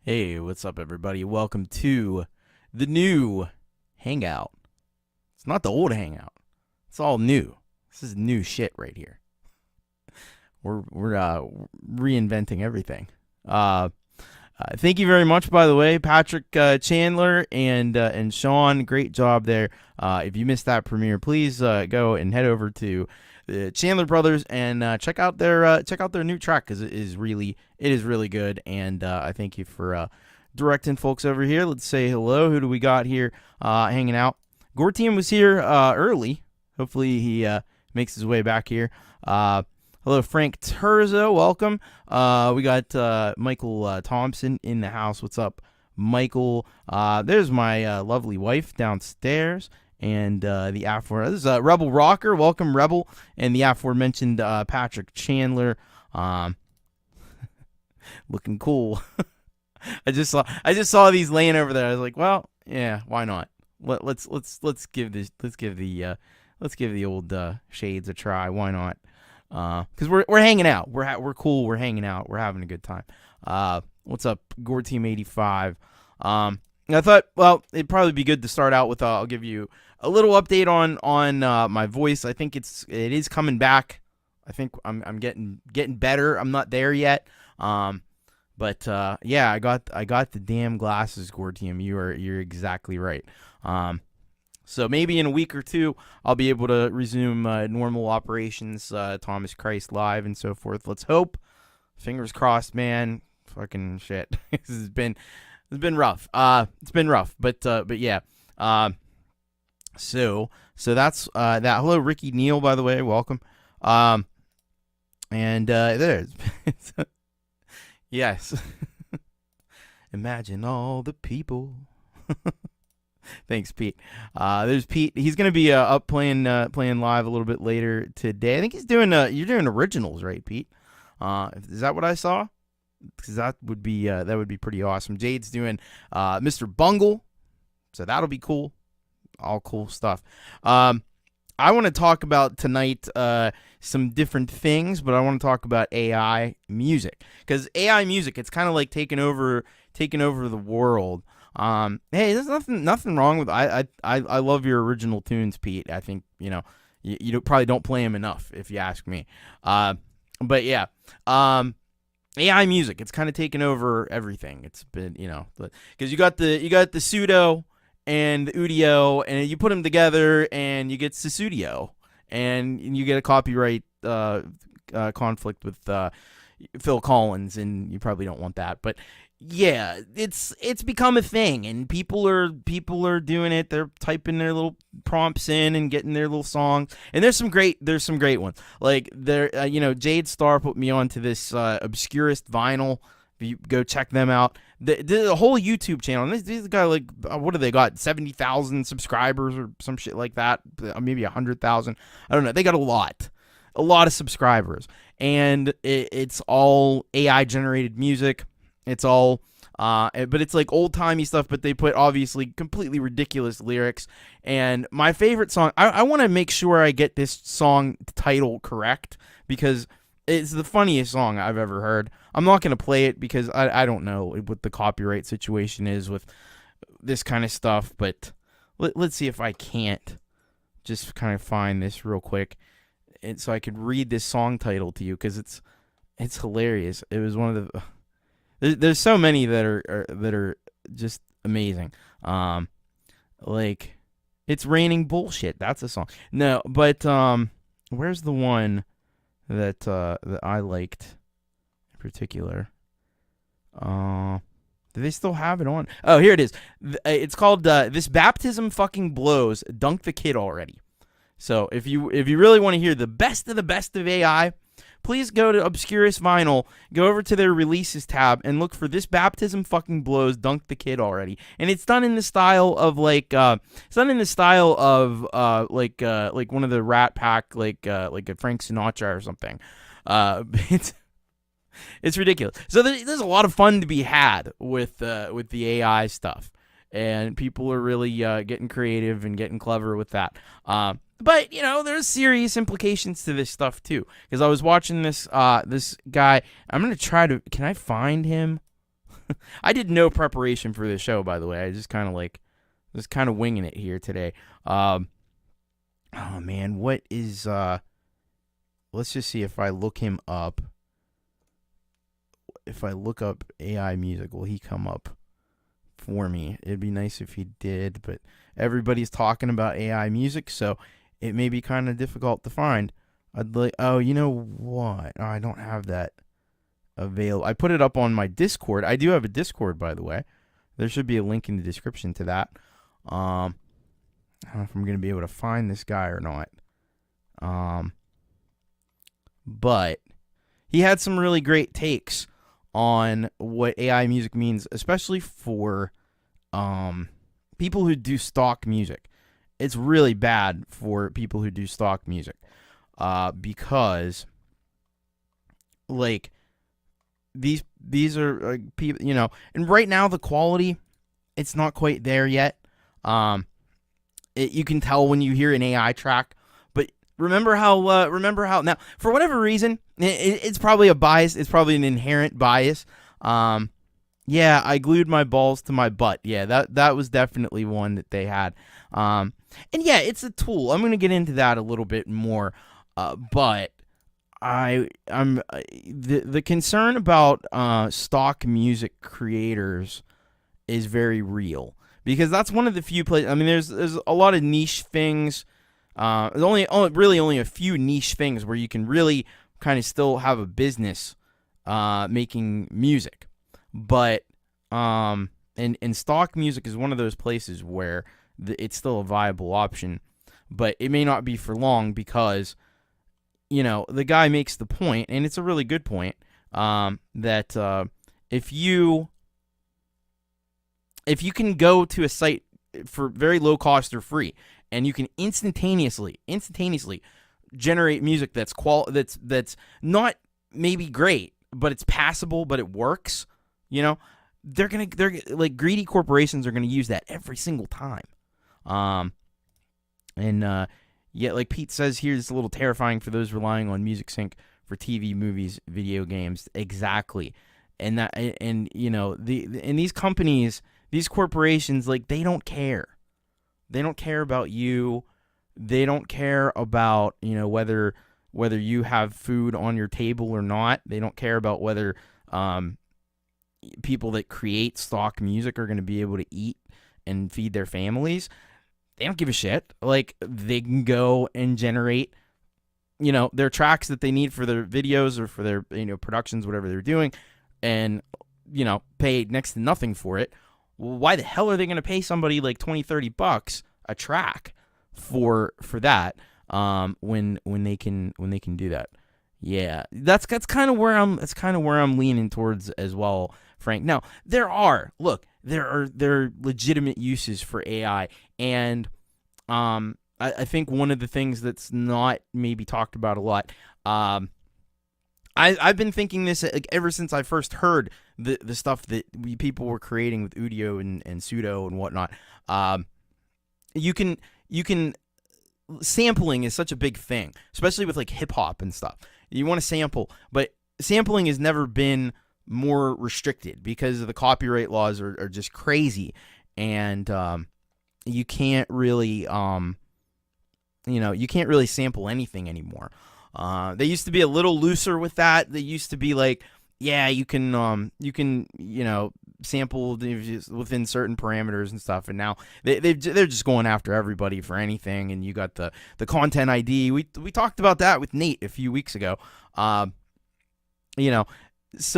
Hey, what's up, everybody? Welcome to the new Hangout. It's not the old Hangout. It's all new. This is new shit right here. We're reinventing everything. Thank you very much, by the way, Patrick Chandler and Sean. Great job there. If you missed that premiere, please go and head over to the Chandler Brothers and check out their new track because it is really good. And I thank you for directing folks over here. Let's say hello. Who do we got here hanging out? Gortium was here early. Hopefully he makes his way back here. Hello, Frank Terzo. Welcome. We got Michael Thompson in the house. What's up, Michael? There's my lovely wife downstairs. And the this is Rebel Rocker. Welcome, Rebel. And the aforementioned Patrick Chandler. Looking cool. I just saw these laying over there. I was like, well, yeah, why not? Let's give the old shades a try. Why not? Because we're hanging out. We're cool. We're hanging out. We're having a good time. What's up, Gore Team 85? I thought, well, it'd probably be good to start out with. I'll give you a little update on my voice. I think it is coming back. I think I'm getting better. I'm not there yet. But yeah, I got the damn glasses, Gore Team. You're exactly right. So maybe in a week or two, I'll be able to resume normal operations, Thomas Christ Live and so forth. Let's hope. Fingers crossed, man. Fucking shit. It's been rough. It's been rough, but yeah. So that's that. Hello, Ricky Neal, by the way. Welcome. And there's yes. Imagine all the people. Thanks, Pete. There's Pete. He's gonna be up playing live a little bit later today. I think he's doing you're doing originals, right, Pete? Is that what I saw? Because that would be pretty awesome. Jade's doing Mr. Bungle, so that'll be cool. All cool stuff. I want to talk about tonight some different things, but I want to talk about AI music because AI music, it's kind of like taking over the world. Hey, there's nothing wrong with I love your original tunes, Pete. I think you probably don't play them enough, if you ask me. But yeah, AI music, it's kind of taken over everything. It's been because you got the pseudo and the Udio, and you put them together, and you get Susudio, and you get a copyright conflict with Phil Collins, and you probably don't want that. But yeah, it's become a thing, and people are doing it. They're typing their little prompts in and getting their little songs, and there's some great ones. Like Jade Starr put me onto this Obscurest Vinyl. If you go check them out, the whole YouTube channel. And these guys, like, what do they got? 70,000 subscribers or some shit like that. Maybe 100,000. I don't know. They got a lot of subscribers, and it's all AI generated music. It's all, but it's like old timey stuff. But they put obviously completely ridiculous lyrics. And my favorite song, I want to make sure I get this song title correct because it's the funniest song I've ever heard. I'm not going to play it because I don't know what the copyright situation is with this kind of stuff, but let's see if I can't just kind of find this real quick, and so I could read this song title to you because it's hilarious. It was one of the there's so many that are just amazing. Like It's Raining Bullshit. That's a song. No, but where's the one that I liked in particular? Do they still have it on? Oh, here it is. It's called "This Baptism Fucking Blows." Dunk the Kid Already. So if you really want to hear the best of AI, please go to Obscurest Vinyl, go over to their releases tab, and look for "This Baptism Fucking Blows." Dunk the Kid Already. And it's done in the style of like one of the Rat Pack, like a Frank Sinatra or something. It's ridiculous. So there's a lot of fun to be had with the AI stuff, and people are really getting creative and getting clever with that. But there's serious implications to this stuff too. Because I was watching this guy. I'm gonna try to. Can I find him? I did no preparation for this show, by the way. I just kind of winging it here today. Oh man, what is let's just see if I look him up. If I look up AI music, will he come up for me? It'd be nice if he did, but everybody's talking about AI music, so it may be kind of difficult to find. Oh, you know what? Oh, I don't have that available. I put it up on my Discord. I do have a Discord, by the way. There should be a link in the description to that. I don't know if I'm going to be able to find this guy or not. But he had some really great takes on what AI music means, especially for people who do stock music. It's really bad for people who do stock music because, like, these are people, and right now the quality, it's not quite there yet. You can tell when you hear an AI track, but remember how now, for whatever reason, it's probably a bias. It's probably an inherent bias. Yeah, I glued my balls to my butt. Yeah, that was definitely one that they had. And yeah, it's a tool. I'm going to get into that a little bit more. But I'm the concern about stock music creators is very real, because that's one of the few places. I mean, there's a lot of niche things. There's only a few niche things where you can really kind of still have a business making music. But and stock music is one of those places where it's still a viable option, but it may not be for long, because the guy makes the point, and it's a really good point, that if you can go to a site for very low cost or free, and you can instantaneously generate music that's not maybe great, but it's passable, but it works, they're like, greedy corporations are gonna use that every single time. Yeah, like Pete says here, it's a little terrifying for those relying on music sync for TV, movies, video games. Exactly. And these companies, these corporations, like, they don't care. They don't care about you. They don't care about, whether you have food on your table or not. They don't care about whether people that create stock music are going to be able to eat and feed their families. They don't give a shit. Like, they can go and generate, their tracks that they need for their videos or for their, productions, whatever they're doing, and, pay next to nothing for it. Well, why the hell are they going to pay somebody like $20-$30 a track for that when they can do that? Yeah, that's kind of where I'm leaning towards as well, Frank. Now, there are legitimate uses for AI, and I think one of the things that's not maybe talked about a lot, I've been thinking this, like, ever since I first heard the stuff that people were creating with Udio and Pseudo and whatnot. You can sampling is such a big thing, especially with, like, hip hop and stuff. You want to sample, but sampling has never been more restricted because the copyright laws are just crazy, and you can't really sample anything anymore. They used to be a little looser with that. They used to be like, yeah, you can sample within certain parameters and stuff, and now they're just going after everybody for anything. And you got the content ID. We talked about that with Nate a few weeks ago. So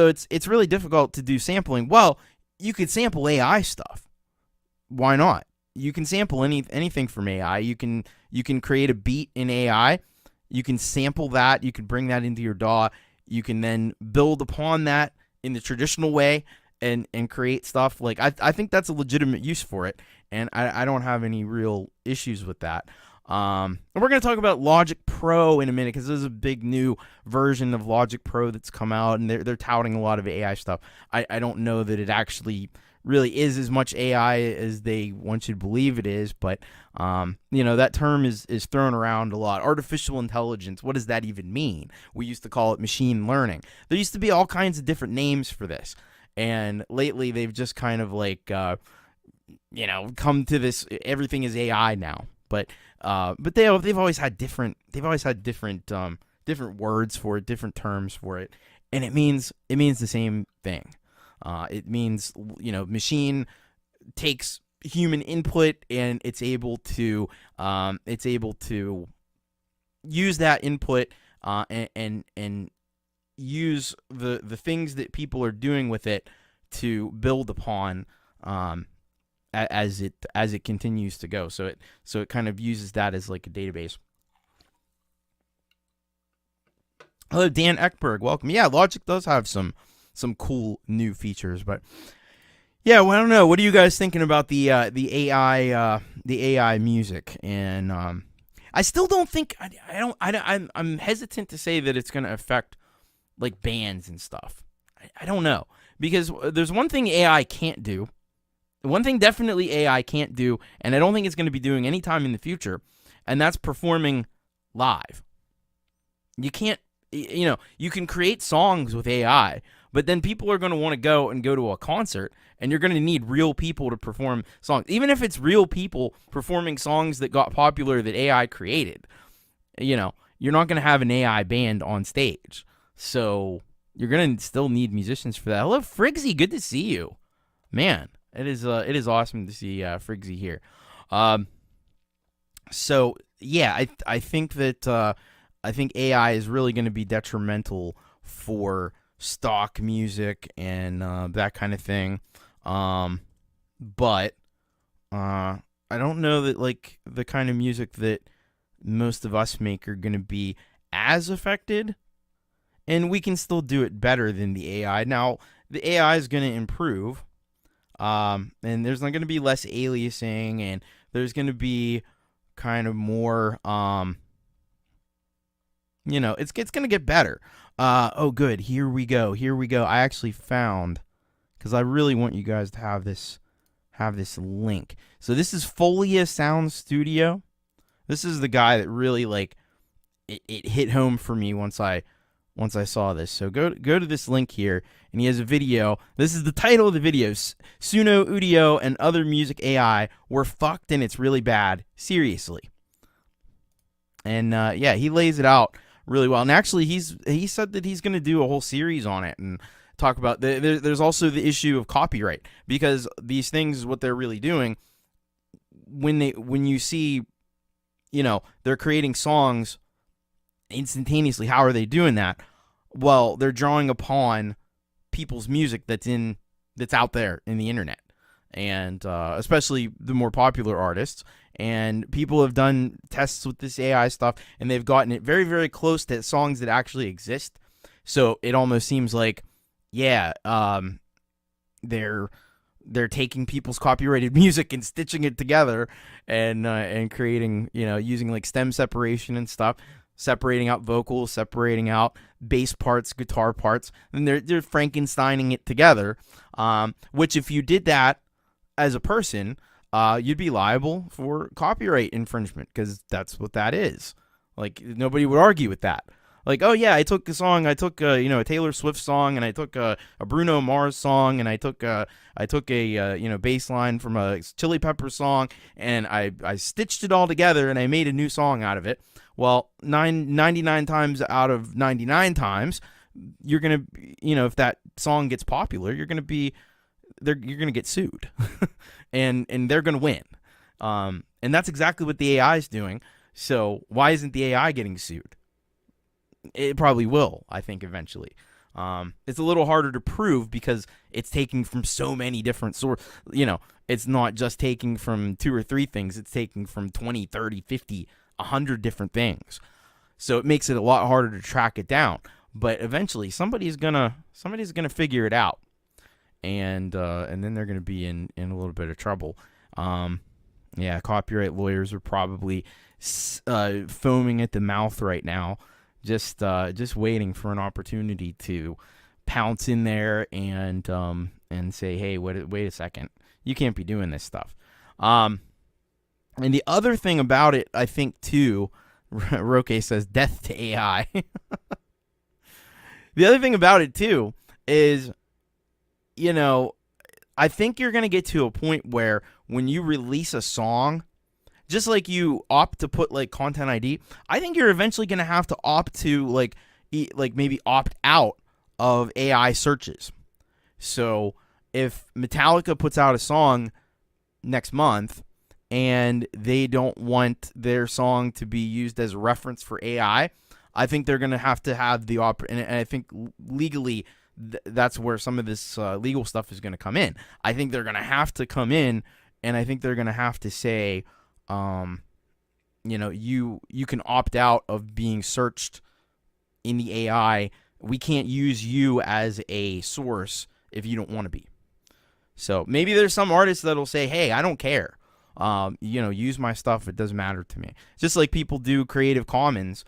it's really difficult to do sampling. Well, you could sample AI stuff. Why not? You can sample anything from AI. You can create a beat in AI. You can sample that. You can bring that into your DAW. You can then build upon that in the traditional way and create stuff. Like, I think that's a legitimate use for it, and I don't have any real issues with that. And we're going to talk about Logic Pro in a minute, because there's a big new version of Logic Pro that's come out, and they're touting a lot of AI stuff. I don't know that it actually really is as much AI as they want you to believe it is, but that term is thrown around a lot. Artificial intelligence, what does that even mean? We used to call it machine learning. There used to be all kinds of different names for this, And lately they've just kind of like come to this, everything is AI now. But they've always had different different words for it, different terms for it, and it means the same thing. It means, machine takes human input, and it's able to use that input, and use the things that people are doing with it to build upon, as it continues to go. So it kind of uses that as like a database. Hello, Dan Eckberg. Welcome. Yeah, Logic does have some cool new features, but yeah, well, I don't know. What are you guys thinking about the AI music? And I still don't think I'm hesitant to say that it's going to affect like bands and stuff. I don't know, because there's one thing AI can't do. One thing definitely AI can't do, and I don't think it's going to be doing anytime in the future, and that's performing live. You can't, you can create songs with AI, but then people are going to want to go to a concert, and you're going to need real people to perform songs. Even if it's real people performing songs that got popular that AI created, you're not going to have an AI band on stage. So you're going to still need musicians for that. Hello, Frigsy. Good to see you. Man, it is awesome to see Frigsy here. So yeah, I think that I think AI is really going to be detrimental for stock music and that kind of thing. But I don't know that like the kind of music that most of us make are going to be as affected, and we can still do it better than the AI. Now, the AI is going to improve, and there's not going to be less aliasing, and there's going to be kind of more, it's going to get better. Oh, good. Here we go. I actually found, because I really want you guys to have this link. So this is Folia Sound Studio. This is the guy that really like it hit home for me once I saw this. So go to this link here, and he has a video. This is the title of the video: Suno, Udio, and other music AI were fucked, and it's really bad. Seriously. And yeah, he lays it out really well. And actually, he said that he's going to do a whole series on it and talk about. There's also the issue of copyright, because these things, what they're really doing, when you see, they're creating songs instantaneously. How are they doing that? Well, they're drawing upon people's music that's out there in the internet, and especially the more popular artists. And people have done tests with this AI stuff, and they've gotten it very, very close to songs that actually exist. So it almost seems like, yeah, they're taking people's copyrighted music and stitching it together, and creating, using like stem separation and stuff, separating out vocals, separating out bass parts, guitar parts, and they're Frankensteining it together. Which, if you did that as a person, you'd be liable for copyright infringement, because that's what that is. Like, nobody would argue with that. Like, oh yeah, I took a song, a Taylor Swift song, and I took a Bruno Mars song, and I took a bass line from a Chili Pepper song, and I stitched it all together, and I made a new song out of it. Well, 99 times out of 99 times, you're gonna, if that song gets popular, you're gonna get sued, and they're gonna win. And that's exactly what the AI is doing. So why isn't the AI getting sued? It probably will, I think, eventually. It's a little harder to prove, because it's taking from so many different sources. It's not just taking from 2 or 3 things. It's taking from 20, 30, 50, 100 different things. So it makes it a lot harder to track it down. But eventually, somebody's gonna figure it out, and then they're gonna be in a little bit of trouble. Yeah, copyright lawyers are probably foaming at the mouth right now, just waiting for an opportunity to pounce in there and say, hey, wait a second, you can't be doing this stuff. And the other thing about it, I think, too, Roque says, death to AI. The other thing about it, too, is you know, I think you're going to get to a point where when you release a song, just like you opt to put like Content ID, I think you're eventually going to have to opt to like maybe opt out of AI searches. So if Metallica puts out a song next month and they don't want their song to be used as a reference for AI, I think they're going to have the and I think legally that's where some of this legal stuff is going to come in. I think they're going to have to come in, and I think they're going to have to say, you can opt out of being searched in the AI. We can't use you as a source if you don't want to be. So maybe there's some artists that'll say, hey, I don't care. Use my stuff. It doesn't matter to me. Just like people do Creative Commons.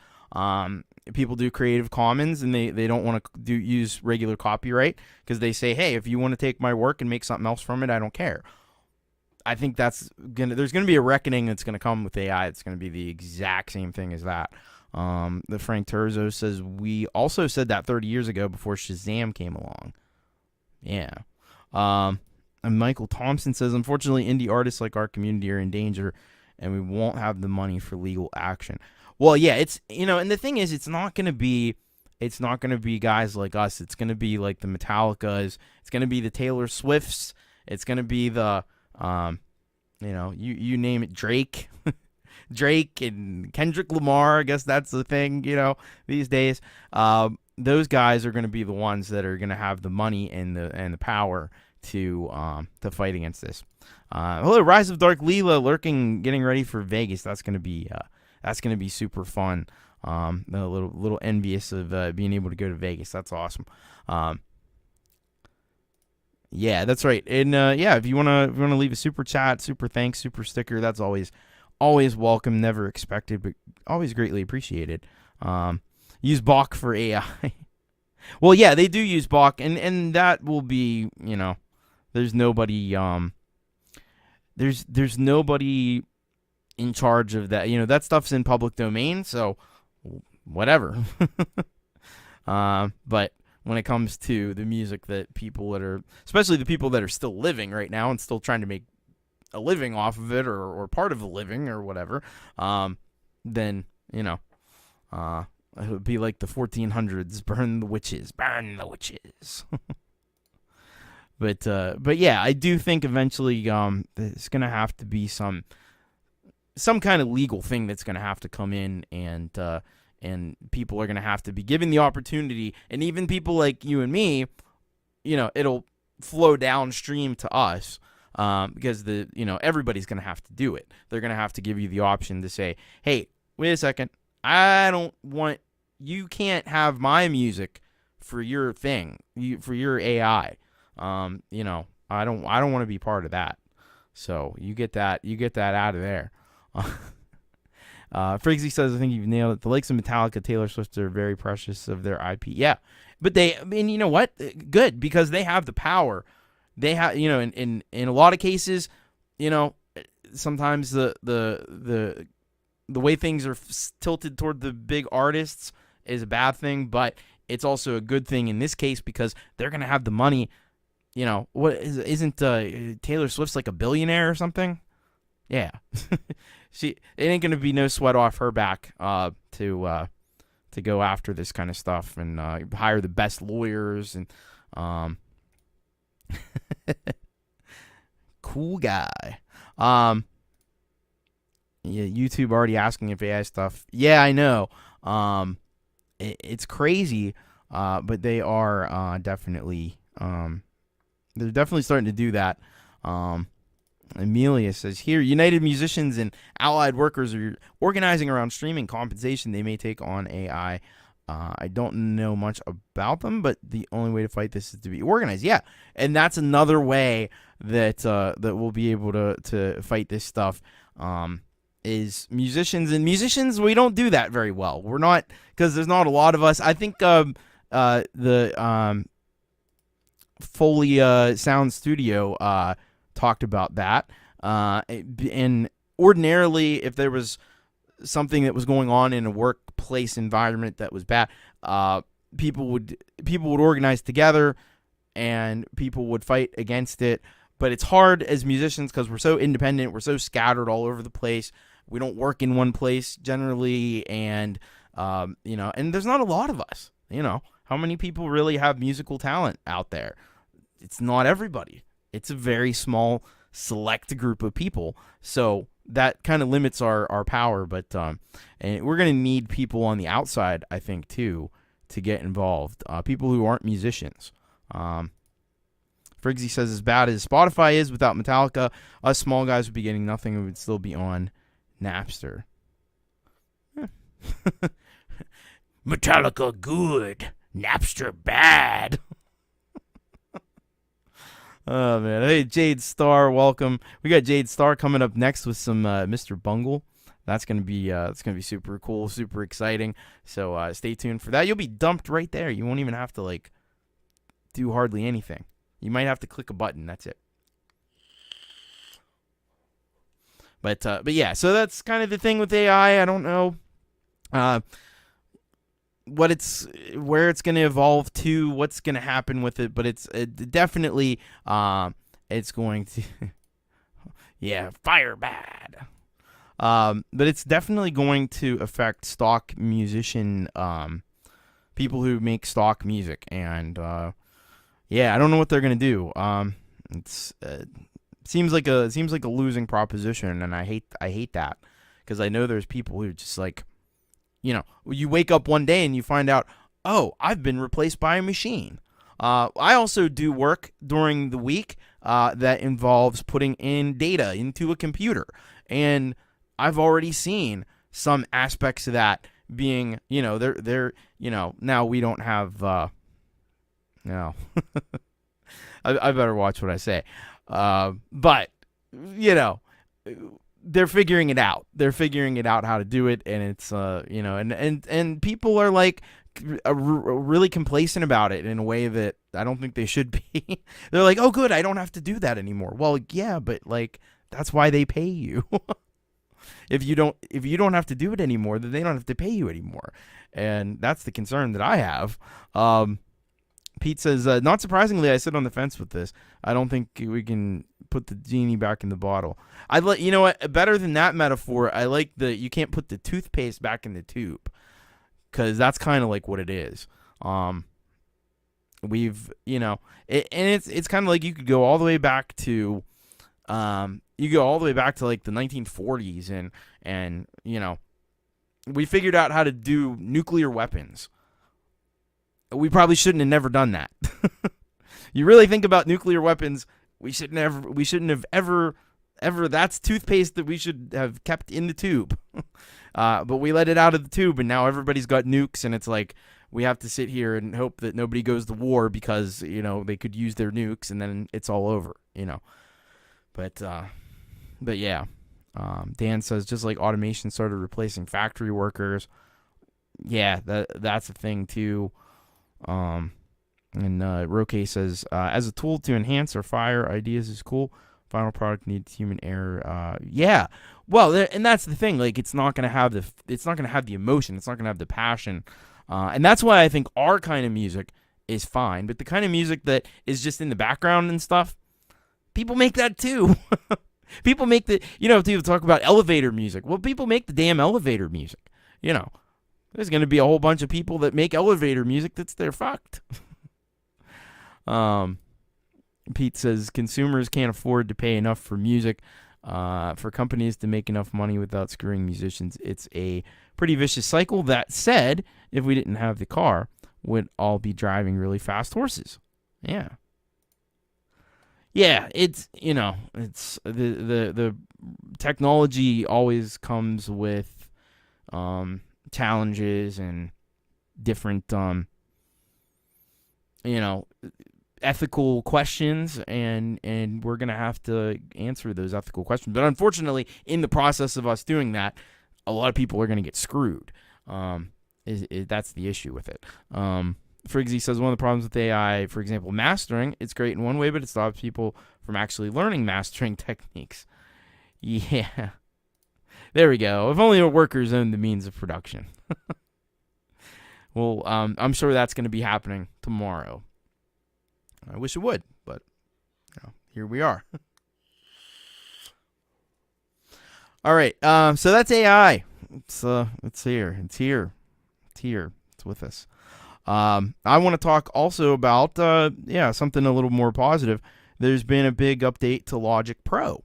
People do Creative Commons and they don't want to use regular copyright because they say, hey, if you want to take my work and make something else from it, I don't care. I think there's going to be a reckoning that's going to come with AI. It's going to be the exact same thing as that. The Frank Turzo says, we also said that 30 years ago before Shazam came along. Yeah. And Michael Thompson says, unfortunately, indie artists like our community are in danger and we won't have the money for legal action. Well, yeah, it's, and the thing is, it's not going to be guys like us. It's going to be like the Metallicas. It's going to be the Taylor Swifts. It's going to be the, you name it, Drake, Drake and Kendrick Lamar. I guess that's the thing, these days. Those guys are going to be the ones that are going to have the money and the power to fight against this. Hello, Rise of Dark Leela lurking, getting ready for Vegas. That's going to be super fun. A little envious of being able to go to Vegas. That's awesome. Yeah, that's right. And if you wanna leave a super chat, super thanks, super sticker, that's always welcome. Never expected, but always greatly appreciated. Use Bach for AI. Well, yeah, they do use Bach, and that will be, there's nobody there's nobody in charge of that. That stuff's in public domain, so whatever. But when it comes to the music that people that are, especially the people that are still living right now and still trying to make a living off of it or part of a living or whatever, then, it would be like the 1400s, burn the witches. But yeah, I do think eventually there's going to have to be some kind of legal thing that's going to have to come in, and people are going to have to be given the opportunity, and even people like you and me, it'll flow downstream to us, because everybody's going to have to do it. They're going to have to give you the option to say, hey, wait a second, you can't have my music for your thing, for your AI. I don't want to be part of that. So you get that out of there. Frigsy says, I think you've nailed it. The likes of Metallica, Taylor Swift are very precious of their IP. Yeah, but you know what? Good, because they have the power. They have, in a lot of cases, sometimes the way things are tilted toward the big artists is a bad thing, but it's also a good thing in this case because they're gonna have the money. Isn't Taylor Swift's like a billionaire or something? Yeah. It ain't gonna be no sweat off her back to go after this kind of stuff and hire the best lawyers and cool guy. Yeah, YouTube already asking if AI stuff. Yeah, I know. It's crazy, but they are definitely they're definitely starting to do that. Amelia says here, United Musicians and Allied Workers are organizing around streaming compensation they may take on AI. I don't know much about them, but the only way to fight this is to be organized. Yeah, and that's another way that we'll be able to fight this stuff. Is musicians, and musicians, we don't do that very well. We're not, because there's not a lot of us. I think the Foley Sound Studio talked about that. And ordinarily, if there was something that was going on in a workplace environment that was bad, people would organize together and people would fight against it. But it's hard as musicians because we're so independent, we're so scattered all over the place. We don't work in one place generally, and and there's not a lot of us. How many people really have musical talent out there? It's not everybody. It's a very small, select group of people. So that kind of limits our power. But and we're going to need people on the outside, I think, too, to get involved. People who aren't musicians. Friggsy says, as bad as Spotify is without Metallica, us small guys would be getting nothing and would still be on Napster. Metallica good, Napster bad. Oh man! Hey, Jade Star, welcome. We got Jade Star coming up next with some Mr. Bungle. That's gonna be super cool, super exciting. So stay tuned for that. You'll be dumped right there. You won't even have to do hardly anything. You might have to click a button. That's it. But yeah, so that's kind of the thing with AI. I don't know where it's going to evolve to, what's going to happen with it, but it's definitely it's going to yeah, fire bad. But it's definitely going to affect stock musician people who make stock music, and yeah, I don't know what they're going to do. It's seems like a losing proposition, and I hate that, because I know there's people who just you wake up one day and you find out, oh, I've been replaced by a machine. I also do work during the week that involves putting in data into a computer, and I've already seen some aspects of that being, they're now we don't have no. I better watch what I say. But they're figuring it out. They're figuring it out how to do it, and it's and people are really complacent about it in a way that I don't think they should be. They're like, "Oh, good, I don't have to do that anymore." Well, yeah, but that's why they pay you. If you don't have to do it anymore, then they don't have to pay you anymore, and that's the concern that I have. Pete says, not surprisingly, I sit on the fence with this. I don't think we can put the genie back in the bottle. You know what? Better than that metaphor, I like you can't put the toothpaste back in the tube, because that's kind of like what it is. We've, and it's kind of like you could go all the way back to, the 1940s, and we figured out how to do nuclear weapons. We probably shouldn't have never done that. You really think about nuclear weapons, we shouldn't have ever, that's toothpaste that we should have kept in the tube. But we let it out of the tube, and now everybody's got nukes, and it's like we have to sit here and hope that nobody goes to war because, they could use their nukes, and then it's all over, But yeah. Dan says, just like automation started replacing factory workers. Yeah, that's a thing too. And Roque says, as a tool to enhance or fire ideas is cool. Final product needs human error. Yeah. Well, and that's the thing. It's not gonna have the emotion. It's not gonna have the passion. And that's why I think our kind of music is fine. But the kind of music that is just in the background and stuff, people make that too. People make people talk about elevator music. Well, people make the damn elevator music. There's going to be a whole bunch of people that make elevator music they're fucked. Pete says, consumers can't afford to pay enough for music. For companies to make enough money without screwing musicians, it's a pretty vicious cycle. That said, if we didn't have the car, we'd all be driving really fast horses. Yeah. Yeah, it's the technology always comes with challenges and different ethical questions, and we're gonna have to answer those ethical questions. But unfortunately, in the process of us doing that, a lot of people are gonna get screwed. That's the issue with it. Friggsy says, one of the problems with AI, for example, mastering, it's great in one way, but it stops people from actually learning mastering techniques. Yeah. There we go. If only our workers owned the means of production. Well, I'm sure that's going to be happening tomorrow. I wish it would, but here we are. All right, so that's AI. It's here. It's here. It's here. It's with us. I want to talk also about something a little more positive. There's been a big update to Logic Pro,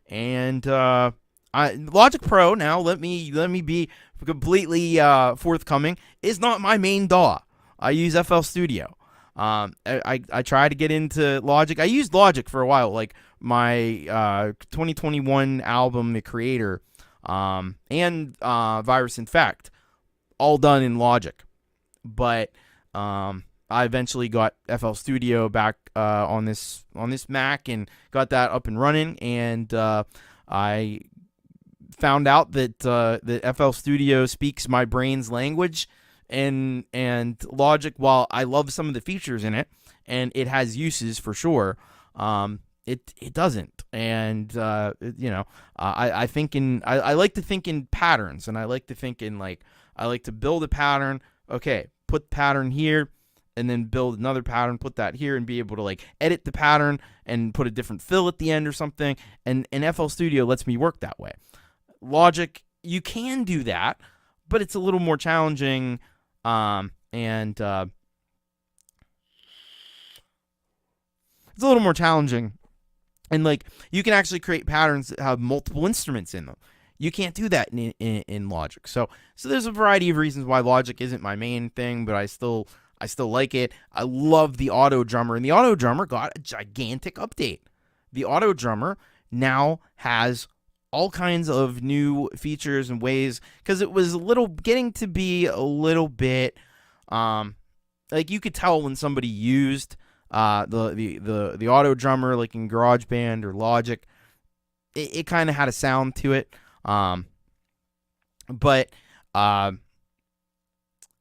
and Logic Pro, now let me be completely forthcoming, is not my main DAW. I use FL Studio. I try to get into Logic. I used Logic for a while, like my 2021 album, The Creator, and Virus Infect, all done in Logic. But I eventually got FL Studio back on this Mac and got that up and running, and I found out that FL Studio speaks my brain's language, and Logic, while I love some of the features in it, and it has uses for sure, it doesn't. And I like to think in patterns, and I like to think in I like to build a pattern. Okay, put pattern here, and then build another pattern, put that here, and be able to edit the pattern and put a different fill at the end or something. And FL Studio lets me work that way. Logic, you can do that, but it's a little more challenging, it's a little more challenging. And you can actually create patterns that have multiple instruments in them. You can't do that in Logic. So there's a variety of reasons why Logic isn't my main thing, but I still like it. I love the Auto Drummer, and the Auto Drummer got a gigantic update. The Auto Drummer now has all kinds of new features and ways, because it was getting to be a little bit you could tell when somebody used the Auto Drummer, like in GarageBand or Logic. It kind of had a sound to it. But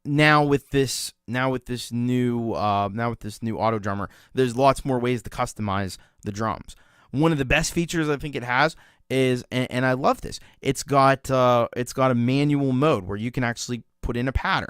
now with this new Auto Drummer, there's lots more ways to customize the drums. One of the best features I think it has is, and I love this, it's got a manual mode where you can actually put in a pattern,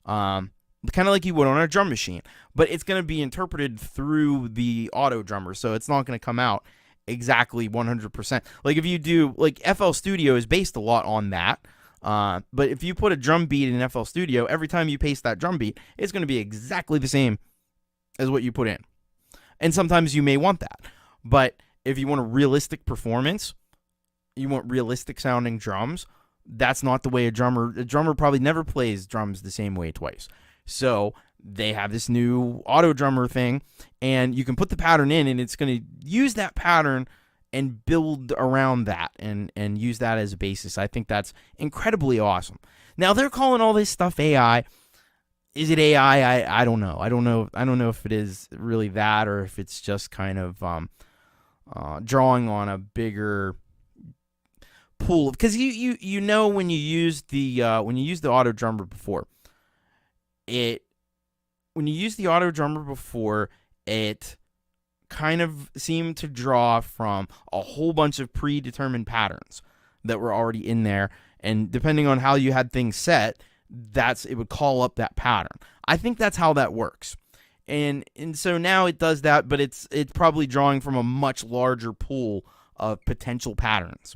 kind of like you would on a drum machine, but it's going to be interpreted through the Auto Drummer, so it's not going to come out exactly 100%. Like if you do, FL Studio is based a lot on that, but if you put a drum beat in FL Studio, every time you paste that drum beat, it's going to be exactly the same as what you put in. And sometimes you may want that, but if you want a realistic performance, you want realistic sounding drums, that's not the way a drummer probably never plays drums the same way twice. So they have this new Auto Drummer thing, and you can put the pattern in, and it's going to use that pattern and build around that and use that as a basis. I think that's incredibly awesome. Now they're calling all this stuff AI. Is it AI? I don't know. I don't know if it is really that, or if it's just kind of drawing on a bigger pool, because you know when you use the Auto Drummer before, it kind of seemed to draw from a whole bunch of predetermined patterns that were already in there, and depending on how you had things set, it would call up that pattern. I think that's how that works. And so now it does that, but it's probably drawing from a much larger pool of potential patterns.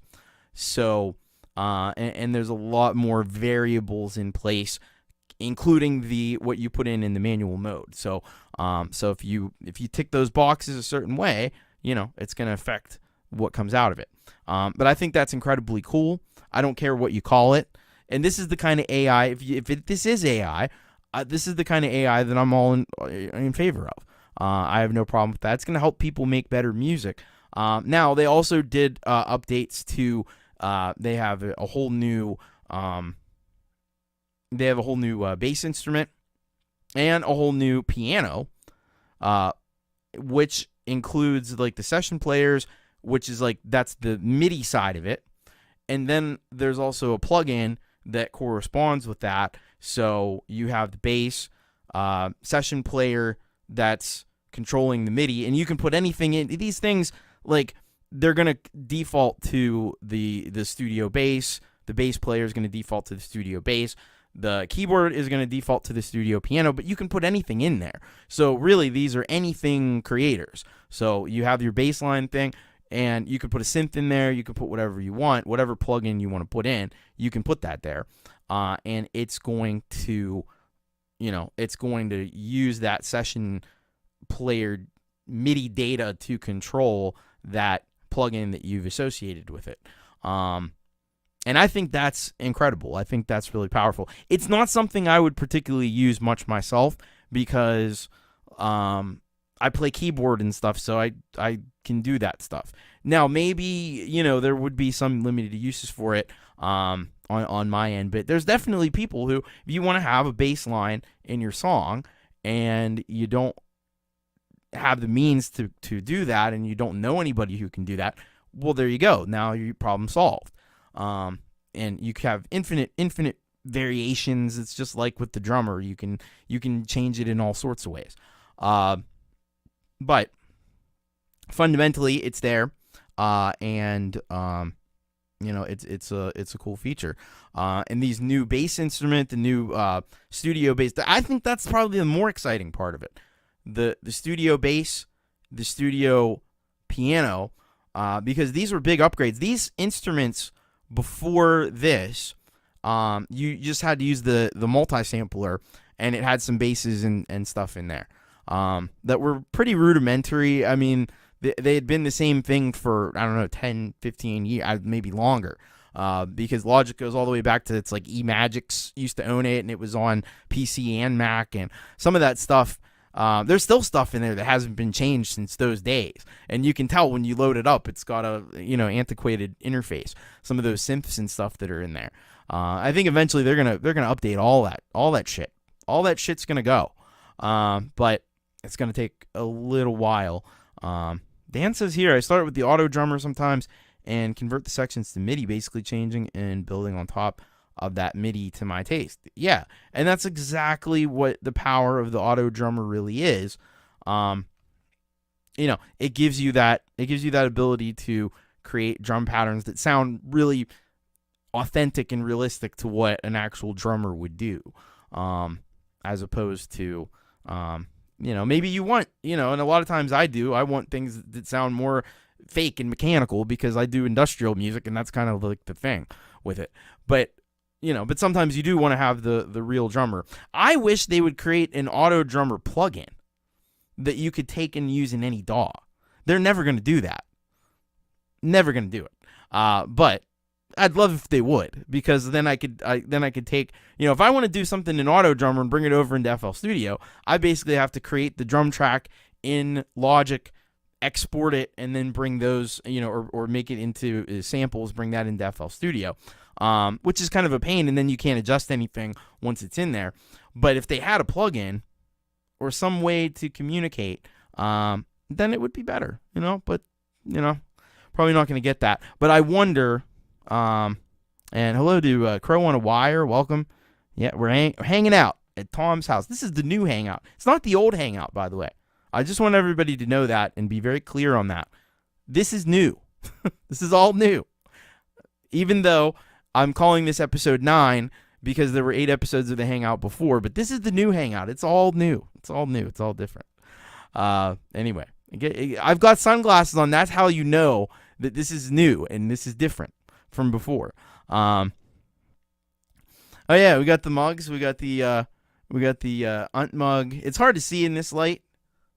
So, and there's a lot more variables in place, including what you put in the manual mode. So, so if you tick those boxes a certain way, it's going to affect what comes out of it. But I think that's incredibly cool. I don't care what you call it. And this is the kind of AI. This is AI. This is the kind of AI that I'm all in favor of. I have no problem with that. It's going to help people make better music. Now they also did updates to. They have a whole new. They have a whole new bass instrument and a whole new piano, which includes the session players, which is that's the MIDI side of it, and then there's also a plugin that corresponds with that. So you have the bass session player that's controlling the MIDI, and you can put anything in. These things, they're going to default to the studio bass. The bass player is going to default to the studio bass. The keyboard is going to default to the studio piano, but you can put anything in there. So really, these are anything creators. So you have your bassline thing, and you can put a synth in there. You can put whatever you want, whatever plugin you want to put in, you can put that there. And it's going to, it's going to use that session player MIDI data to control that plugin that you've associated with it. And I think that's incredible. I think that's really powerful. It's not something I would particularly use much myself because I play keyboard and stuff, so I can do that stuff. Now, maybe, there would be some limited uses for it on my end, but there's definitely people who, if you want to have a bass line in your song and you don't have the means to do that and you don't know anybody who can do that, well, there you go. Now your problem solved. And you have infinite variations. It's just like with the drummer. You can change it in all sorts of ways. But fundamentally, it's there. And it's a cool feature. And these new bass instrument, the new studio bass, I think that's probably the more exciting part of it. The studio bass, the studio piano, because these were big upgrades. These instruments before this, you just had to use the multi-sampler, and it had some basses and stuff in there that were pretty rudimentary. I mean, they had been the same thing for, 10, 15 years, maybe longer, because Logic goes all the way back to, it's like eMagics used to own it, and it was on PC and Mac, and some of that stuff. There's still stuff in there that hasn't been changed since those days, and you can tell when you load it up. It's got a antiquated interface. Some of those synths and stuff that are in there. I think eventually they're gonna update all that shit. All that shit's gonna go, but it's gonna take a little while. Dan says here, I start with the auto drummer sometimes and convert the sections to MIDI, basically changing and building on top of that MIDI to my taste. Yeah, and that's exactly what the power of the auto drummer really is. It gives you that ability to create drum patterns that sound really authentic and realistic to what an actual drummer would do, as opposed to maybe you want, and a lot of times I want things that sound more fake and mechanical because I do industrial music, and that's kind of like the thing with it. But sometimes you do want to have the real drummer. I wish they would create an auto drummer plugin that you could take and use in any DAW. They're never going to do that. Never going to do it. But I'd love if they would, because then I could take, if I want to do something in auto drummer and bring it over into FL Studio, I basically have to create the drum track in Logic, export it, and then bring those, or make it into samples, bring that into FL Studio. Which is kind of a pain, and then you can't adjust anything once it's in there. But if they had a plugin or some way to communicate, then it would be better, But, probably not going to get that. But I wonder, and hello to Crow on a Wire, welcome. Yeah, we're hanging out at Tom's house. This is the new Hangout. It's not the old Hangout, by the way. I just want everybody to know that and be very clear on that. This is new. This is all new. Even though I'm calling this episode 9 because there were 8 episodes of the Hangout before, but this is the new Hangout. It's all new. It's all new. It's all different. Anyway, I've got sunglasses on. That's how you know that this is new and this is different from before. Oh yeah, we got the mugs. We got the Unt mug. It's hard to see in this light.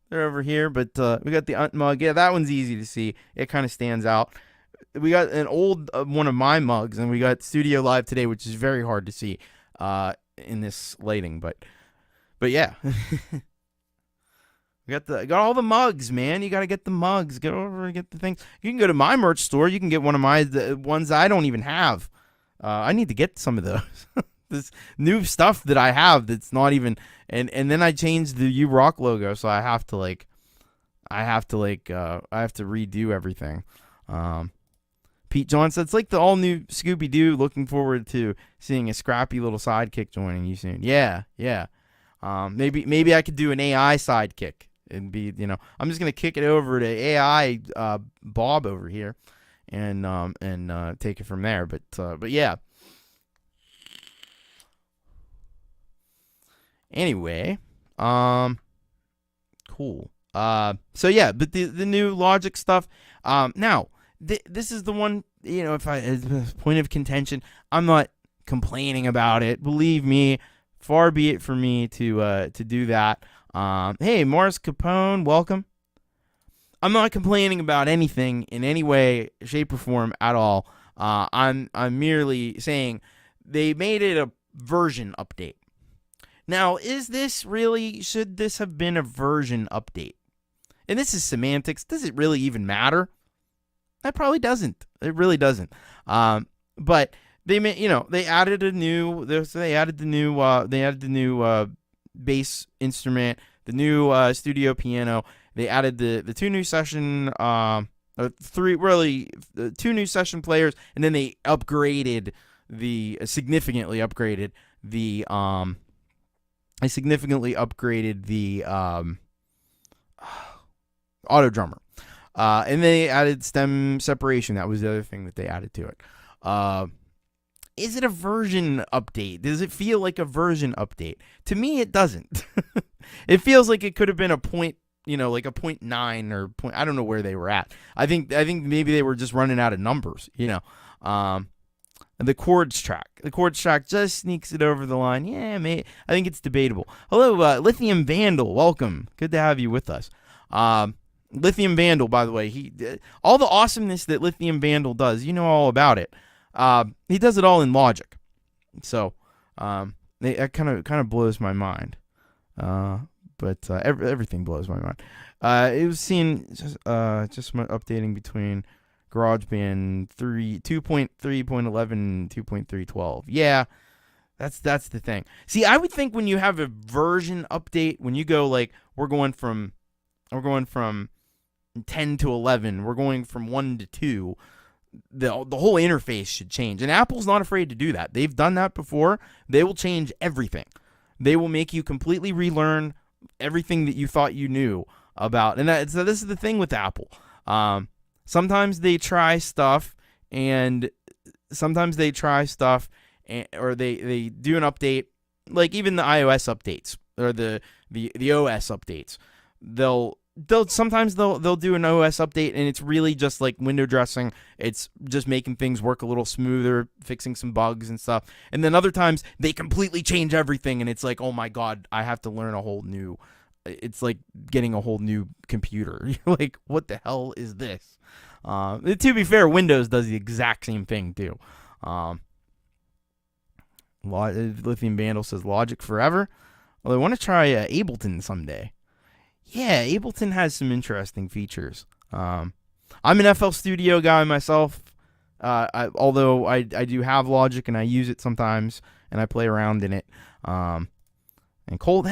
They're over here, but we got the Unt mug. Yeah, that one's easy to see. It kind of stands out. We got an old one of my mugs, and we got Studio Live today, which is very hard to see in this lighting. But yeah, we got all the mugs, man. You got to get the mugs. Get over and get the things. You can go to my merch store. You can get one of the ones I don't even have. I need to get some of those. This new stuff that I have that's not even, and then I changed the U Rock logo, so I have to redo everything. Pete John said, it's like the all-new Scooby-Doo. Looking forward to seeing a scrappy little sidekick joining you soon. Yeah. Maybe I could do an AI sidekick and be, I'm just going to kick it over to AI Bob over here and take it from there. But yeah. Anyway, cool. So yeah, but the new Logic stuff. Now this is the one. If as a point of contention, I'm not complaining about it. Believe me, far be it for me to do that. Hey, Morris Capone, welcome. I'm not complaining about anything in any way, shape, or form at all. I'm merely saying they made it a version update. Now, should this have been a version update? And this is semantics. Does it really even matter? That probably doesn't. It really doesn't. But they added the new bass instrument, the new studio piano. They added the two new session, two new session players, and then they significantly upgraded the auto drummer. And they added stem separation. That was the other thing that they added to it. Is it a version update? Does it feel like a version update? To me, it doesn't. It feels like it could have been a point, like a 0.9 or point. I don't know where they were at. I think maybe they were just running out of numbers. The chords track just sneaks it over the line. Yeah, I think it's debatable. Hello, Lithium Vandal. Welcome. Good to have you with us. Lithium Vandal, by the way, all the awesomeness that Lithium Vandal does, all about it. He does it all in Logic, so that kind of blows my mind. But everything blows my mind. It was seen just updating between GarageBand 2.3.11 and 2.3.12. Yeah, that's the thing. See, I would think when you have a version update, when you go like we're going from 10 to 11, we're going from 1 to 2, the whole interface should change. And Apple's not afraid to do that. They've done that before. They will change everything. They will make you completely relearn everything that you thought you knew about. And so this is the thing with Apple. Sometimes they try stuff, or they do an update, like even the iOS updates or the OS updates. They'll sometimes they'll do an OS update and it's really just like window dressing. It's just making things work a little smoother, fixing some bugs and stuff. And then other times they completely change everything and it's like, oh my God, I have to learn a whole new. It's like getting a whole new computer. You're like, what the hell is this? To be fair, Windows does the exact same thing too. Lithium Vandal says Logic forever. Well, I want to try Ableton someday. Yeah, Ableton has some interesting features. I'm an FL Studio guy myself, although I do have Logic and I use it sometimes and I play around in it. And Cold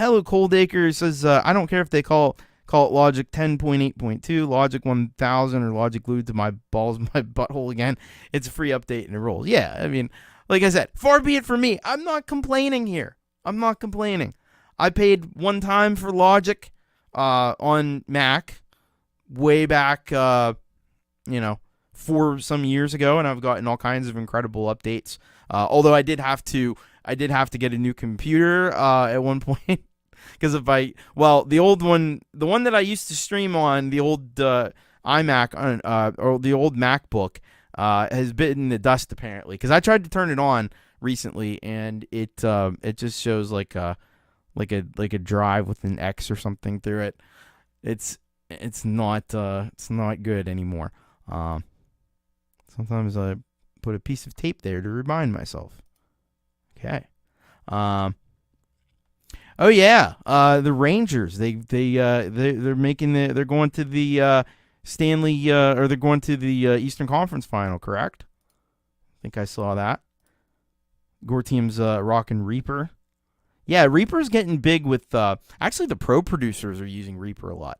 Acre says, I don't care if they call it Logic 10.8.2, Logic 1000, or Logic glued to my balls, my butthole again. It's a free update and it rolls. Yeah, I mean, like I said, far be it from me. I'm not complaining here. I'm not complaining. I paid one time for Logic on Mac way back, 4 some years ago, and I've gotten all kinds of incredible updates. Although I did have to get a new computer at one point because the old one, the one that I used to stream on, the old iMac or the old MacBook has bitten the dust apparently. Because I tried to turn it on recently and it just shows like a drive with an X or something through it. It's not good anymore. Sometimes I put a piece of tape there to remind myself. Okay. Oh yeah. The Rangers. They're going to the Stanley or they're going to the Eastern Conference Final. Correct? I think I saw that. Gore Team's rocking Reaper. Yeah, Reaper's getting big with actually the pro producers are using Reaper a lot.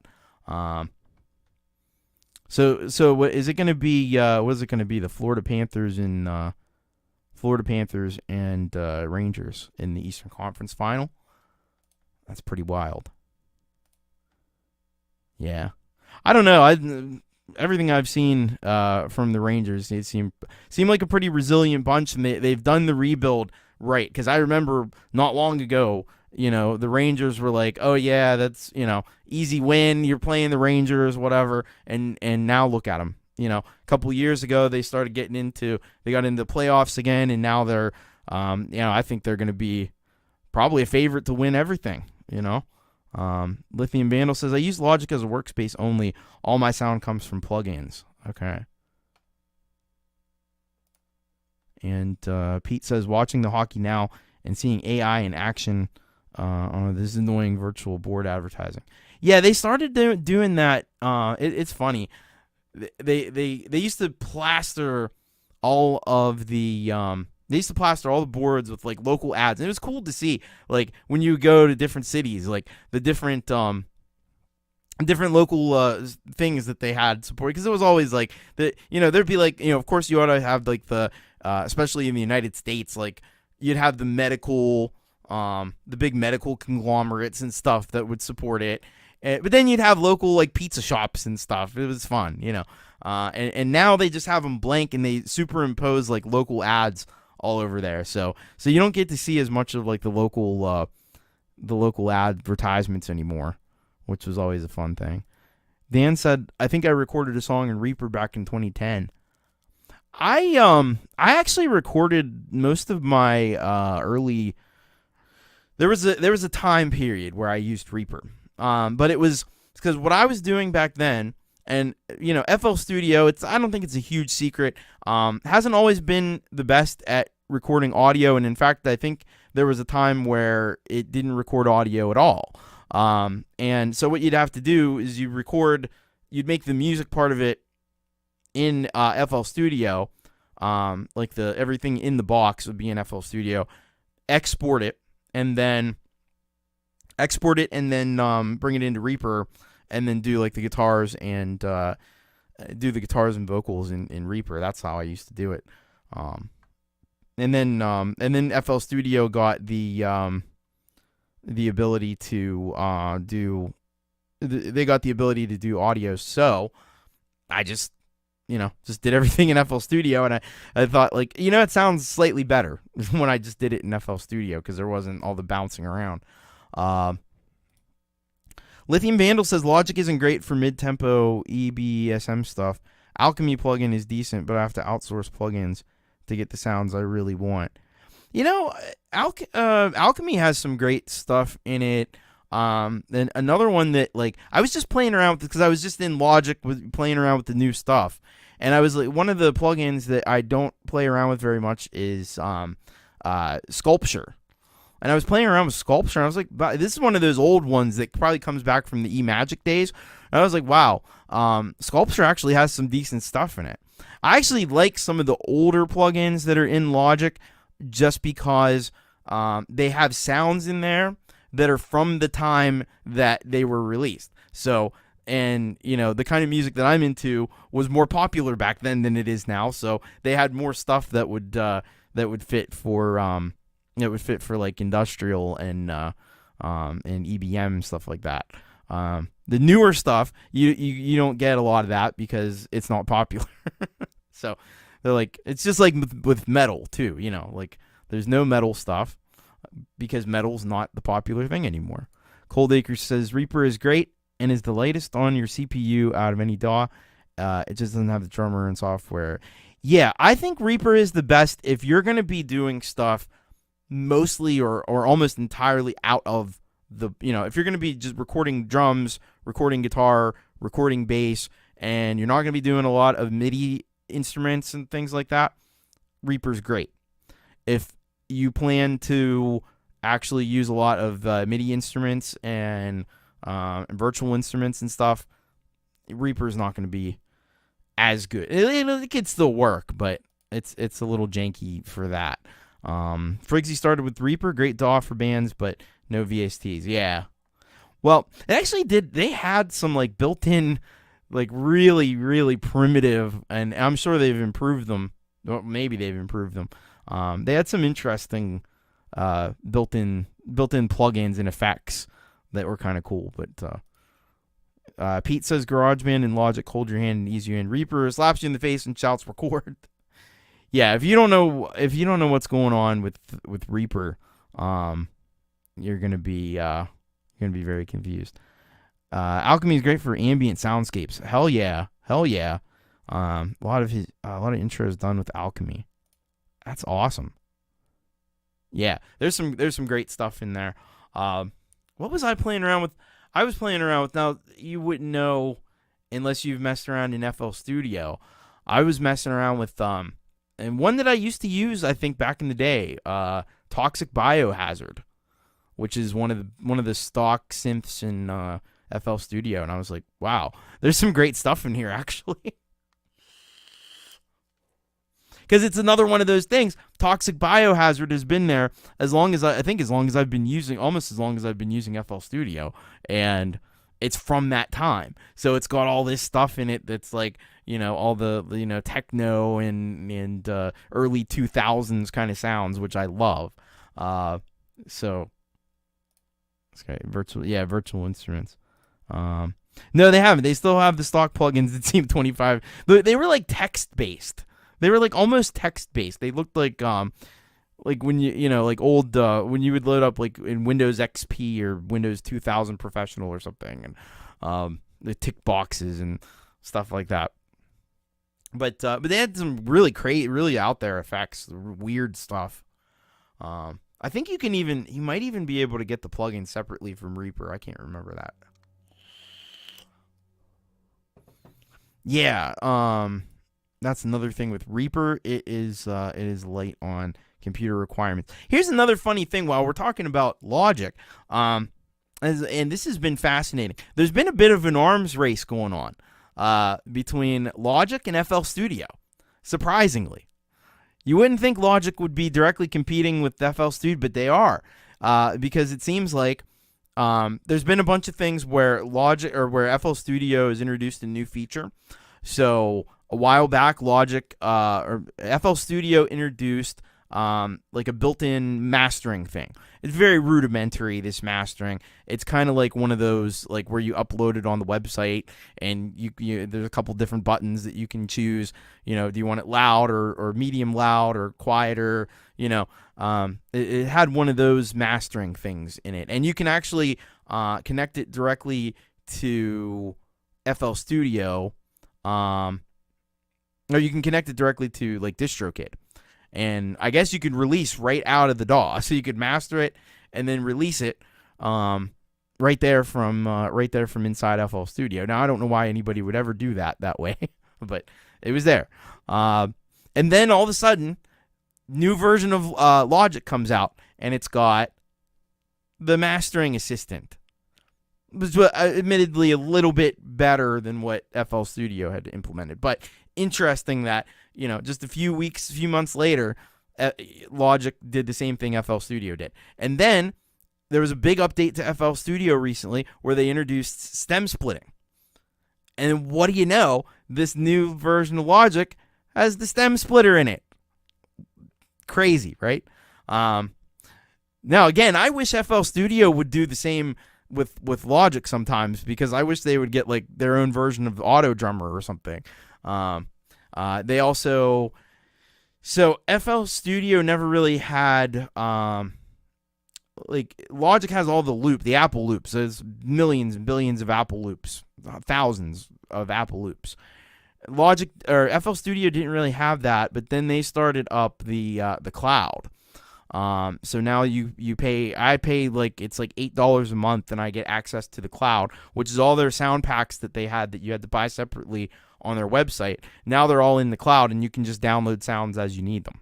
So what is it going to be? What is it going to be? The Florida Panthers and Rangers in the Eastern Conference Final. That's pretty wild. Yeah, I don't know. Everything I've seen from the Rangers, they seem like a pretty resilient bunch, and they've done the rebuild right. Because I remember not long ago, the Rangers were like, oh yeah, that's easy win. You're playing the Rangers, whatever. And now look at them. A couple of years ago they got into the playoffs again, and now they're, I think they're going to be probably a favorite to win everything. Lithium Vandal says, I use Logic as a workspace only. All my sound comes from plugins. Okay. And Pete says, watching the hockey now and seeing AI in action. This is annoying virtual board advertising. Yeah, they started doing that. It's funny. They used to plaster all of the they used to plaster all the boards with like local ads, and it was cool to see, like when you go to different cities, like the different local things that they had support, because it was always like there'd be like, of course you ought to have like the especially in the United States, like you'd have the medical the big medical conglomerates and stuff that would support it. But then you'd have local like pizza shops and stuff. It was fun, and now they just have them blank and they superimpose like local ads all over there. So you don't get to see as much of like the local advertisements anymore, which was always a fun thing. Dan said, I think I recorded a song in Reaper back in 2010. I actually recorded most of my early. There was a time period where I used Reaper. But it was because what I was doing back then, and FL Studio, I don't think it's a huge secret, hasn't always been the best at recording audio, and in fact, I think there was a time where it didn't record audio at all. And so what you'd have to do is you'd make the music part of it in FL Studio, like everything in the box would be in FL Studio, export it, and then bring it into Reaper, and then do like the guitars and vocals in Reaper. That's how I used to do it. And then FL Studio got the ability to do audio. So I just did everything in FL Studio, and I thought, like, it sounds slightly better when I just did it in FL Studio because there wasn't all the bouncing around. Lithium Vandal says Logic isn't great for mid-tempo EBSM stuff. Alchemy plugin is decent, but I have to outsource plugins to get the sounds I really want. Alchemy has some great stuff in it. And another one that, like, I was just playing around with, because I was just in Logic playing around with the new stuff, and I was like, one of the plugins that I don't play around with very much is Sculpture. And I was playing around with Sculpture, and I was like, this is one of those old ones that probably comes back from the eMagic days. And I was like, wow, Sculpture actually has some decent stuff in it. I actually like some of the older plugins that are in Logic just because they have sounds in there that are from the time that they were released. So, and, the kind of music that I'm into was more popular back then than it is now. So they had more stuff that would fit for like industrial and EBM stuff like that. The newer stuff, you don't get a lot of that because it's not popular. So they're like, it's just like with metal too, like there's no metal stuff because metal's not the popular thing anymore. Cold Acres says Reaper is great and is the lightest on your CPU out of any DAW. It just doesn't have the drummer and software. Yeah, I think Reaper is the best if you're going to be doing stuff mostly or almost entirely out of the, if you're going to be just recording drums, recording guitar, recording bass, and you're not going to be doing a lot of MIDI instruments and things like that, Reaper's great. If you plan to actually use a lot of MIDI instruments and virtual instruments and stuff, Reaper's not going to be as good. It can still work, but it's a little janky for that. Frigsy started with Reaper, great DAW for bands, but no VSTs. Yeah. Well, it actually did. They had some like built-in, like really, really primitive, and I'm sure they've improved them. Or maybe they've improved them. They had some interesting built-in plugins and effects that were kind of cool. But Pete says GarageBand and Logic hold your hand and ease you in. Reaper slaps you in the face and shouts record. Yeah, if you don't know what's going on with Reaper, you're gonna be very confused. Alchemy is great for ambient soundscapes. Hell yeah, hell yeah. A lot of intros done with Alchemy. That's awesome. Yeah, there's some great stuff in there. What was I playing around with? I was playing around with. Now you wouldn't know unless you've messed around in FL Studio. I was messing around with and one that I used to use, I think back in the day, Toxic Biohazard, which is one of the stock synths in FL Studio, and I was like, wow, there's some great stuff in here actually. Because it's another one of those things. Toxic Biohazard has been there as long as I've been using, almost as long as I've been using FL Studio, and it's from that time. So it's got all this stuff in it that's like, all the techno and early 2000s kind of sounds, which I love. So okay, virtual instruments. No, they haven't. They still have the stock plugins that seem 25. They were like text based. They were like almost text based. They looked like when like old when you would load up like in Windows XP or Windows 2000 Professional or something, and the tick boxes and stuff like that. But they had some really really out there effects, weird stuff. I think you might even be able to get the plugin separately from Reaper. I can't remember that. Yeah. That's another thing with Reaper. It is light on computer requirements. Here's another funny thing while we're talking about Logic. And this has been fascinating. There's been a bit of an arms race going on between Logic and FL Studio. Surprisingly, you wouldn't think Logic would be directly competing with FL Studio, but they are, because it seems like there's been a bunch of things where where FL Studio has introduced a new feature. So a while back, Logic or FL Studio introduced like a built-in mastering thing. It's very rudimentary, this mastering. It's kind of like one of those like where you upload it on the website and you there's a couple different buttons that you can choose. Do you want it loud or medium loud or quieter? It had one of those mastering things in it, and you can actually connect it directly to FL Studio. Or you can connect it directly to like DistroKid, and I guess you could release right out of the DAW. So you could master it and then release it right there from inside FL Studio. Now I don't know why anybody would ever do that way, but it was there. And then all of a sudden, new version of Logic comes out, and it's got the mastering assistant. It was admittedly a little bit better than what FL Studio had implemented, but interesting that just a few months later, Logic did the same thing FL Studio did. And then there was a big update to FL Studio recently where they introduced stem splitting. And what do you know? This new version of Logic has the stem splitter in it. Crazy, right? Now again, I wish FL Studio would do the same with Logic sometimes, because I wish they would get like their own version of Auto Drummer or something. They also, so FL Studio never really had like Logic has all the Apple loops. There's millions and billions of Apple loops, thousands of Apple loops. Logic or FL Studio didn't really have that, but then they started up the cloud. So now I pay like it's like $8 a month, and I get access to the cloud, which is all their sound packs that they had that you had to buy separately on their website. Now they're all in the cloud, and you can just download sounds as you need them,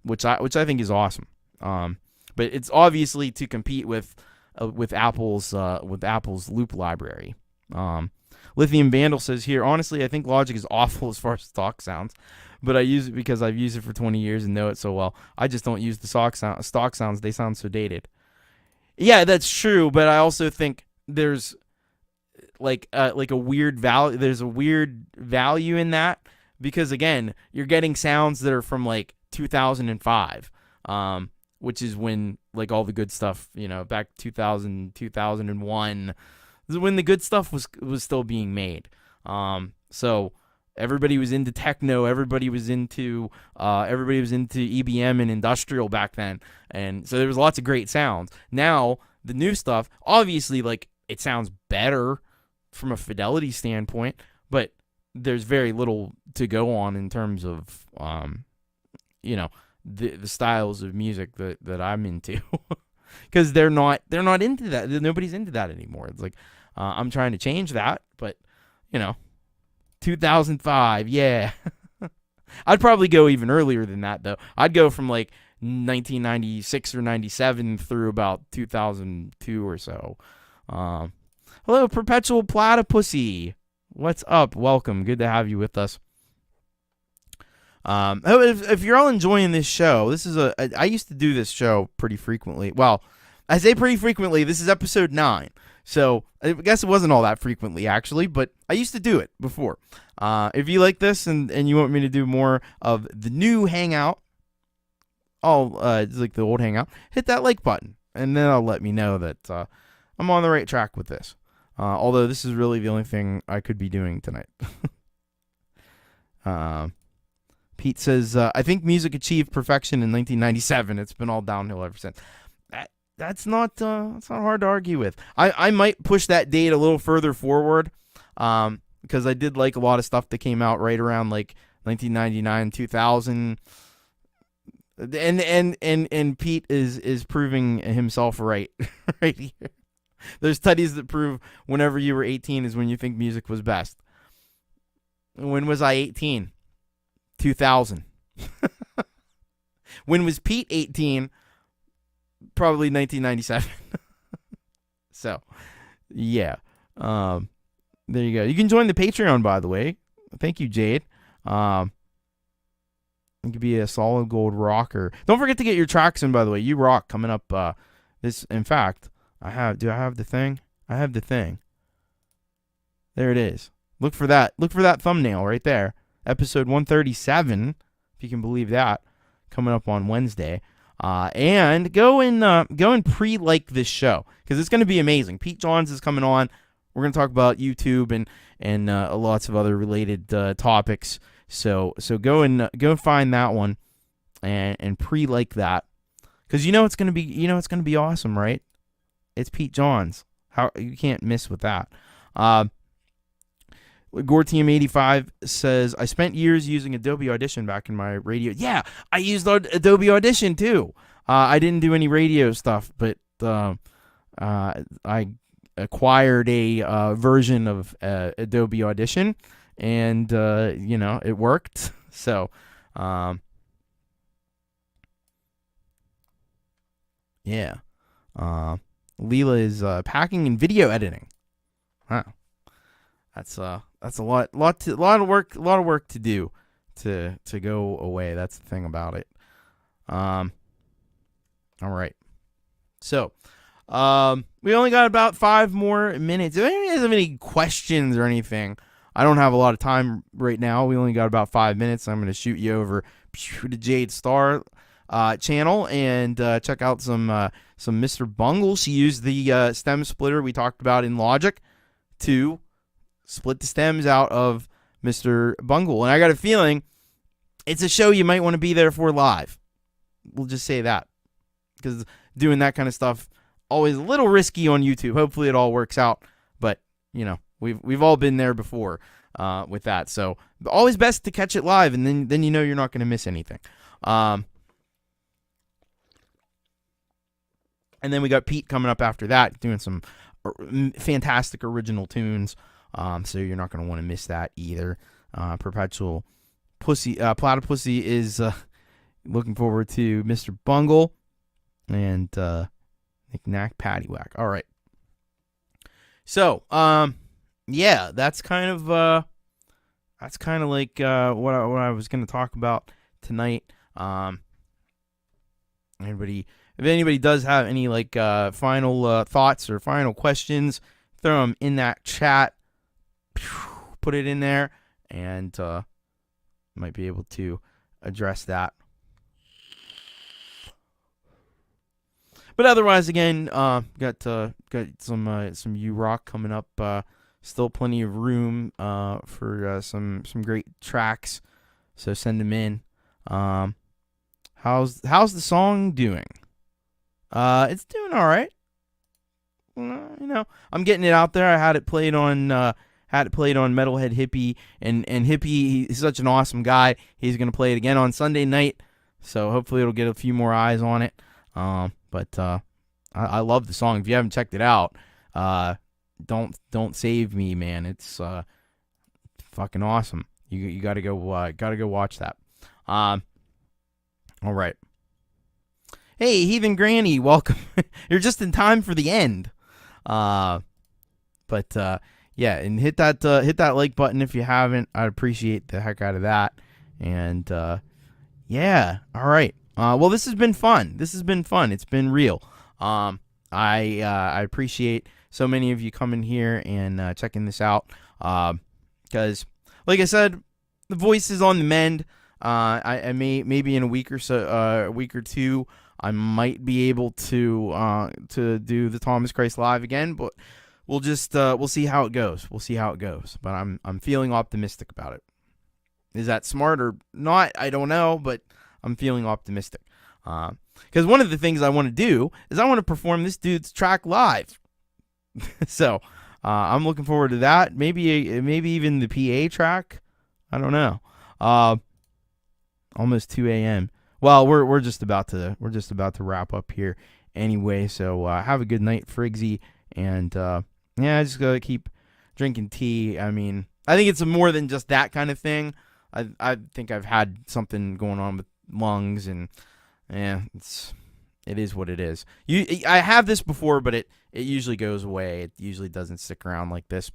which I think is awesome. But it's obviously to compete with Apple's loop library. Lithium Vandal says here, honestly, I think Logic is awful as far as stock sounds, but I use it because I've used it for 20 years and know it so well. I just don't use the stock sounds. They sound so dated. Yeah, that's true, but I also think there's like a weird value. There's a weird value in that, because again, you're getting sounds that are from like 2005, which is when like all the good stuff, back 2000, 2001, when the good stuff was still being made. So everybody was into techno, everybody was into EBM and industrial back then, and so there was lots of great sounds. Now the new stuff, obviously, like, it sounds better from a fidelity standpoint, but there's very little to go on in terms of the styles of music that I'm into, because they're not into that. Nobody's into that anymore. It's like, I'm trying to change that, but 2005, yeah. I'd probably go even earlier than that, though. I'd go from like 1996 or 97 through about 2002 or so. Hello, Perpetual Platypussy. What's up? Welcome. Good to have you with us. If you're all enjoying this show, I used to do this show pretty frequently. Well, I say pretty frequently. This is episode 9. So I guess it wasn't all that frequently, actually, but I used to do it before. If you like this and you want me to do more of the new Hangout, like the old Hangout, hit that like button, and then I'll let me know that I'm on the right track with this. Although this is really the only thing I could be doing tonight. Pete says, I think music achieved perfection in 1997. It's been all downhill ever since. That's not hard to argue with. I might push that date a little further forward, because I did like a lot of stuff that came out right around like 1999, 2000. And Pete is proving himself right right here. There's studies that prove whenever you were 18 is when you think music was best. When was I 18? 2000. When was Pete 18? Probably 1997. So, yeah. There you go. You can join the Patreon, by the way. Thank you, Jade. You could be a solid gold rocker. Don't forget to get your tracks in, by the way. You rock coming up. In fact, do I have the thing? I have the thing. There it is. Look for that. Look for that thumbnail right there. Episode 137, if you can believe that, coming up on Wednesday. And go and pre-like this show, because it's going to be amazing. Pete Johns is coming on. We're going to talk about YouTube and lots of other related topics. So go find that one and pre-like that, because it's going to be awesome, right? It's Pete Johns. You can't miss with that. GoreTeam85 says, I spent years using Adobe Audition back in my radio. Yeah, I used Adobe Audition too. I didn't do any radio stuff, but I acquired a version of Adobe Audition, and it worked. So, yeah. Leela is packing and video editing. Wow. That's a lot of work to do to go away. That's the thing about it. All right. So, we only got about 5 more minutes. If anybody has any questions or anything, I don't have a lot of time right now. We only got about 5 minutes. I'm going to shoot you over to Jade Star channel and check out some Mr. Bungle. She used the stem splitter we talked about in Logic to split the stems out of Mr. Bungle. And I got a feeling it's a show you might want to be there for live. We'll just say that, because doing that kind of stuff always a little risky on YouTube. Hopefully it all works out, but we've all been there before with that. So always best to catch it live, and then you're not going to miss anything. And then we got Pete coming up after that, doing some fantastic original tunes. So you're not going to want to miss that either. Perpetual Platypussy is looking forward to Mr. Bungle and Knick Knack Paddywhack. All right. So, yeah, that's kind of like what I was going to talk about tonight. If anybody does have any final thoughts or final questions, throw them in that chat. Put it in there, and might be able to address that. But otherwise, again, got some U-Rock coming up Still plenty of room for some great tracks. So send them in. How's the song doing? It's doing all right. I'm getting it out there. I had it played on Metalhead Hippie, and Hippie, he's such an awesome guy. He's gonna play it again on Sunday night, so hopefully it'll get a few more eyes on it. But I love the song. If you haven't checked it out, don't save me, man. It's fucking awesome. You gotta go watch that. All right. Hey, Heathen Granny, welcome. You're just in time for the end. Yeah, and hit that like button if you haven't. I'd appreciate the heck out of that. And yeah, all right. Well, this has been fun. It's been real. I appreciate so many of you coming here and checking this out. Because, like I said, the voice is on the mend. I maybe in a week or two, I might be able to do the Thomas Christ Live again, but we'll see how it goes. But I'm feeling optimistic about it. Is that smart or not? I don't know, but I'm feeling optimistic. Because one of the things I want to do is I want to perform this dude's track live. So I'm looking forward to that. Maybe even the PA track. I don't know. Almost 2 a.m. Well, we're just about to wrap up here anyway. So have a good night, Frigsy, and yeah, I just gotta keep drinking tea. I mean, I think it's more than just that kind of thing. I think I've had something going on with lungs, and yeah, it is what it is. I have this before, but it usually goes away. It usually doesn't stick around like this.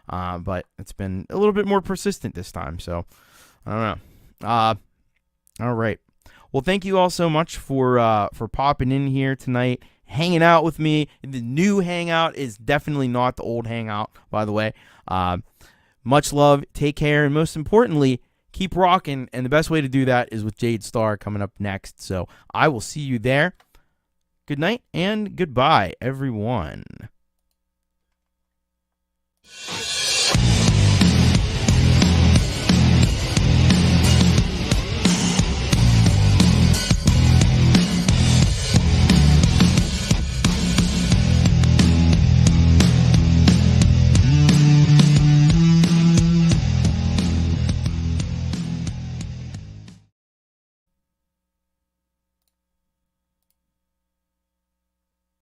But it's been a little bit more persistent this time. So I don't know. All right. Well, thank you all so much for popping in here tonight, hanging out with me. The new Hangout is definitely not the old Hangout, by the way. Much love, take care, and most importantly, keep rocking. And the best way to do that is with Jade Star coming up next. So I will see you there. Good night and goodbye, everyone.